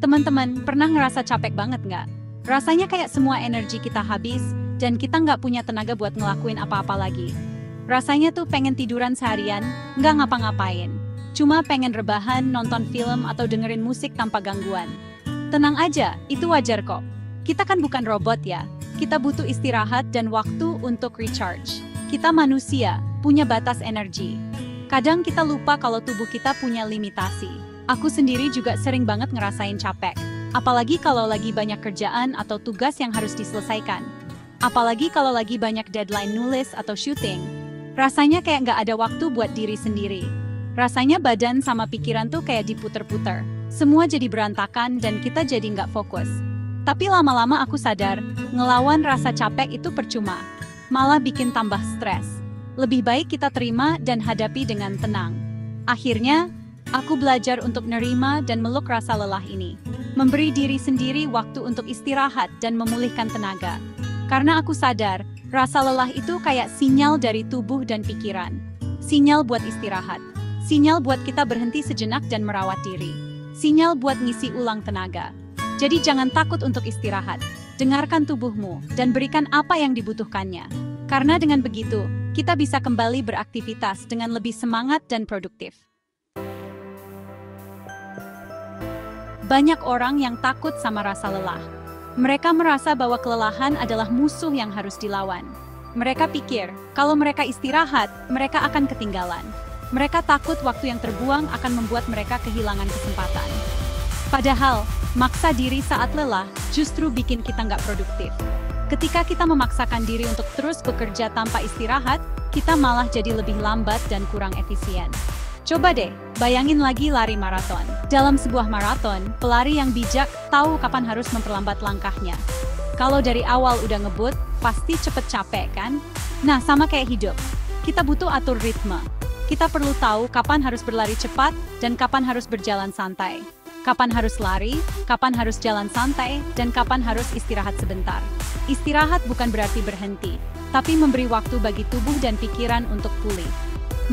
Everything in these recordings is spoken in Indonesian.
Teman-teman, pernah ngerasa capek banget nggak? Rasanya kayak semua energi kita habis, dan kita nggak punya tenaga buat ngelakuin apa-apa lagi. Rasanya tuh pengen tiduran seharian, nggak ngapa-ngapain. Cuma pengen rebahan, nonton film, atau dengerin musik tanpa gangguan. Tenang aja, itu wajar kok. Kita kan bukan robot ya. Kita butuh istirahat dan waktu untuk recharge. Kita manusia, punya batas energi. Kadang kita lupa kalau tubuh kita punya limitasi. Aku sendiri juga sering banget ngerasain capek. Apalagi kalau lagi banyak kerjaan atau tugas yang harus diselesaikan. Apalagi kalau lagi banyak deadline nulis atau syuting. Rasanya kayak nggak ada waktu buat diri sendiri. Rasanya badan sama pikiran tuh kayak diputer-puter. Semua jadi berantakan dan kita jadi nggak fokus. Tapi lama-lama aku sadar, ngelawan rasa capek itu percuma. Malah bikin tambah stres. Lebih baik kita terima dan hadapi dengan tenang. Akhirnya, aku belajar untuk nerima dan meluk rasa lelah ini. Memberi diri sendiri waktu untuk istirahat dan memulihkan tenaga. Karena aku sadar, rasa lelah itu kayak sinyal dari tubuh dan pikiran. Sinyal buat istirahat. Sinyal buat kita berhenti sejenak dan merawat diri. Sinyal buat ngisi ulang tenaga. Jadi jangan takut untuk istirahat. Dengarkan tubuhmu dan berikan apa yang dibutuhkannya. Karena dengan begitu, kita bisa kembali beraktivitas dengan lebih semangat dan produktif. Banyak orang yang takut sama rasa lelah. Mereka merasa bahwa kelelahan adalah musuh yang harus dilawan. Mereka pikir, kalau mereka istirahat, mereka akan ketinggalan. Mereka takut waktu yang terbuang akan membuat mereka kehilangan kesempatan. Padahal, maksa diri saat lelah justru bikin kita nggak produktif. Ketika kita memaksakan diri untuk terus bekerja tanpa istirahat, kita malah jadi lebih lambat dan kurang efisien. Coba deh, bayangin lagi lari maraton. Dalam sebuah maraton, pelari yang bijak tahu kapan harus memperlambat langkahnya. Kalau dari awal udah ngebut, pasti cepet capek kan? Nah, sama kayak hidup. Kita butuh atur ritme. Kita perlu tahu kapan harus berlari cepat dan kapan harus berjalan santai. Kapan harus lari, kapan harus jalan santai, dan kapan harus istirahat sebentar. Istirahat bukan berarti berhenti, tapi memberi waktu bagi tubuh dan pikiran untuk pulih.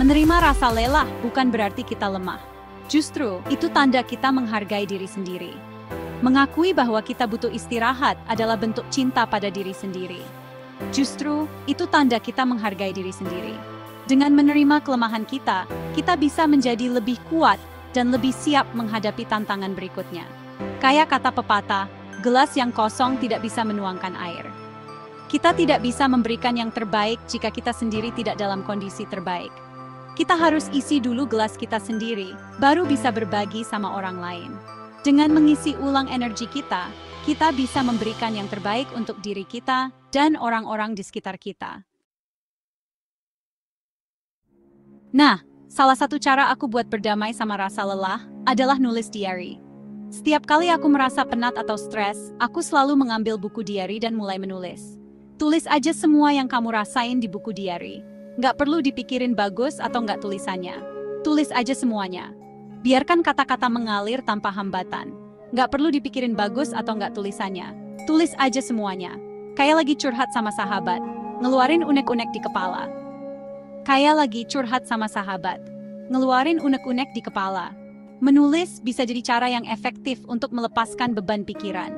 Menerima rasa lelah bukan berarti kita lemah. Justru, itu tanda kita menghargai diri sendiri. Mengakui bahwa kita butuh istirahat adalah bentuk cinta pada diri sendiri. Justru, itu tanda kita menghargai diri sendiri. Dengan menerima kelemahan kita bisa menjadi lebih kuat dan lebih siap menghadapi tantangan berikutnya. Kayak kata pepatah, gelas yang kosong tidak bisa menuangkan air. Kita tidak bisa memberikan yang terbaik jika kita sendiri tidak dalam kondisi terbaik. Kita harus isi dulu gelas kita sendiri, baru bisa berbagi sama orang lain. Dengan mengisi ulang energi kita bisa memberikan yang terbaik untuk diri kita dan orang-orang di sekitar kita. Nah, salah satu cara aku buat berdamai sama rasa lelah adalah nulis diary. Setiap kali aku merasa penat atau stres, aku selalu mengambil buku diary dan mulai menulis. Tulis aja semua yang kamu rasain di buku diary. Nggak perlu dipikirin bagus atau nggak tulisannya. Tulis aja semuanya. Biarkan kata-kata mengalir tanpa hambatan. Nggak perlu dipikirin bagus atau nggak tulisannya. Tulis aja semuanya. Kayak lagi curhat sama sahabat. Ngeluarin unek-unek di kepala. Kayak lagi curhat sama sahabat. Ngeluarin unek-unek di kepala. Menulis bisa jadi cara yang efektif untuk melepaskan beban pikiran.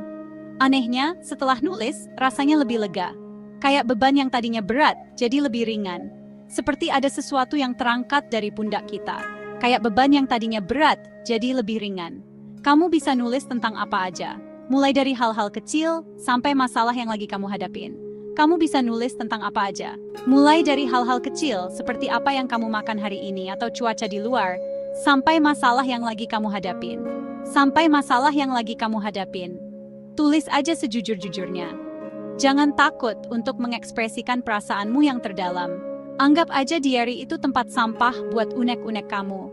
Anehnya, setelah nulis, rasanya lebih lega. Kayak beban yang tadinya berat, jadi lebih ringan. Seperti ada sesuatu yang terangkat dari pundak kita. Kayak beban yang tadinya berat, jadi lebih ringan. Kamu bisa nulis tentang apa aja. Mulai dari hal-hal kecil, sampai masalah yang lagi kamu hadapin. Kamu bisa nulis tentang apa aja. Mulai dari hal-hal kecil, seperti apa yang kamu makan hari ini atau cuaca di luar, sampai masalah yang lagi kamu hadapin. Sampai masalah yang lagi kamu hadapin. Tulis aja sejujur-jujurnya. Jangan takut untuk mengekspresikan perasaanmu yang terdalam. Anggap aja diary itu tempat sampah buat unek-unek kamu.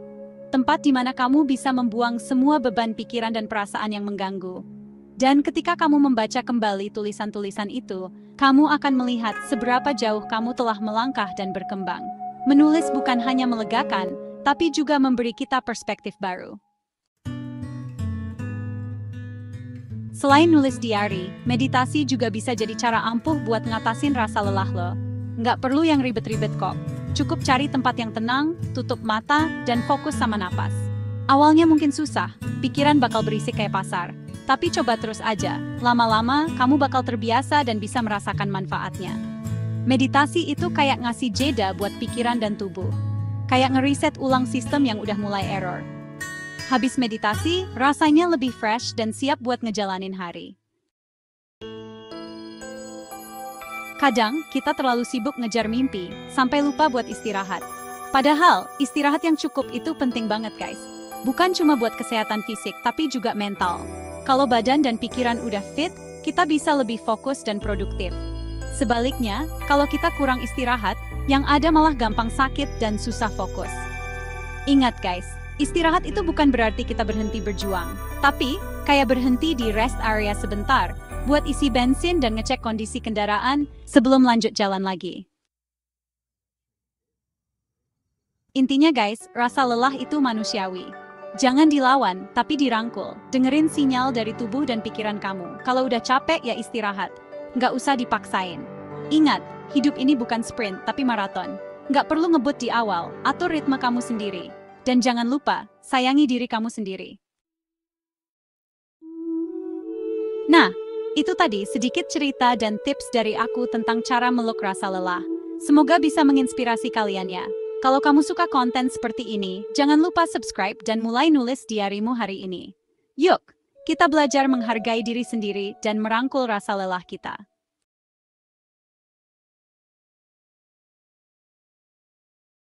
Tempat di mana kamu bisa membuang semua beban pikiran dan perasaan yang mengganggu. Dan ketika kamu membaca kembali tulisan-tulisan itu, kamu akan melihat seberapa jauh kamu telah melangkah dan berkembang. Menulis bukan hanya melegakan, tapi juga memberi kita perspektif baru. Selain nulis diary, meditasi juga bisa jadi cara ampuh buat ngatasin rasa lelah lo. Nggak perlu yang ribet-ribet kok. Cukup cari tempat yang tenang, tutup mata, dan fokus sama napas. Awalnya mungkin susah, pikiran bakal berisik kayak pasar. Tapi coba terus aja, lama-lama kamu bakal terbiasa dan bisa merasakan manfaatnya. Meditasi itu kayak ngasih jeda buat pikiran dan tubuh. Kayak ngeriset ulang sistem yang udah mulai error. Habis meditasi, rasanya lebih fresh dan siap buat ngejalanin hari. Kadang, kita terlalu sibuk ngejar mimpi, sampai lupa buat istirahat. Padahal, istirahat yang cukup itu penting banget guys. Bukan cuma buat kesehatan fisik, tapi juga mental. Kalau badan dan pikiran udah fit, kita bisa lebih fokus dan produktif. Sebaliknya, kalau kita kurang istirahat, yang ada malah gampang sakit dan susah fokus. Ingat guys, istirahat itu bukan berarti kita berhenti berjuang, tapi kayak berhenti di rest area sebentar, buat isi bensin dan ngecek kondisi kendaraan sebelum lanjut jalan lagi. Intinya guys, rasa lelah itu manusiawi. Jangan dilawan, tapi dirangkul. Dengerin sinyal dari tubuh dan pikiran kamu. Kalau udah capek, ya istirahat. Nggak usah dipaksain. Ingat, hidup ini bukan sprint, tapi maraton. Nggak perlu ngebut di awal, atur ritme kamu sendiri. Dan jangan lupa, sayangi diri kamu sendiri. Nah, itu tadi sedikit cerita dan tips dari aku tentang cara meluk rasa lelah. Semoga bisa menginspirasi kalian ya. Kalau kamu suka konten seperti ini, jangan lupa subscribe dan mulai nulis diarimu hari ini. Yuk, kita belajar menghargai diri sendiri dan merangkul rasa lelah kita.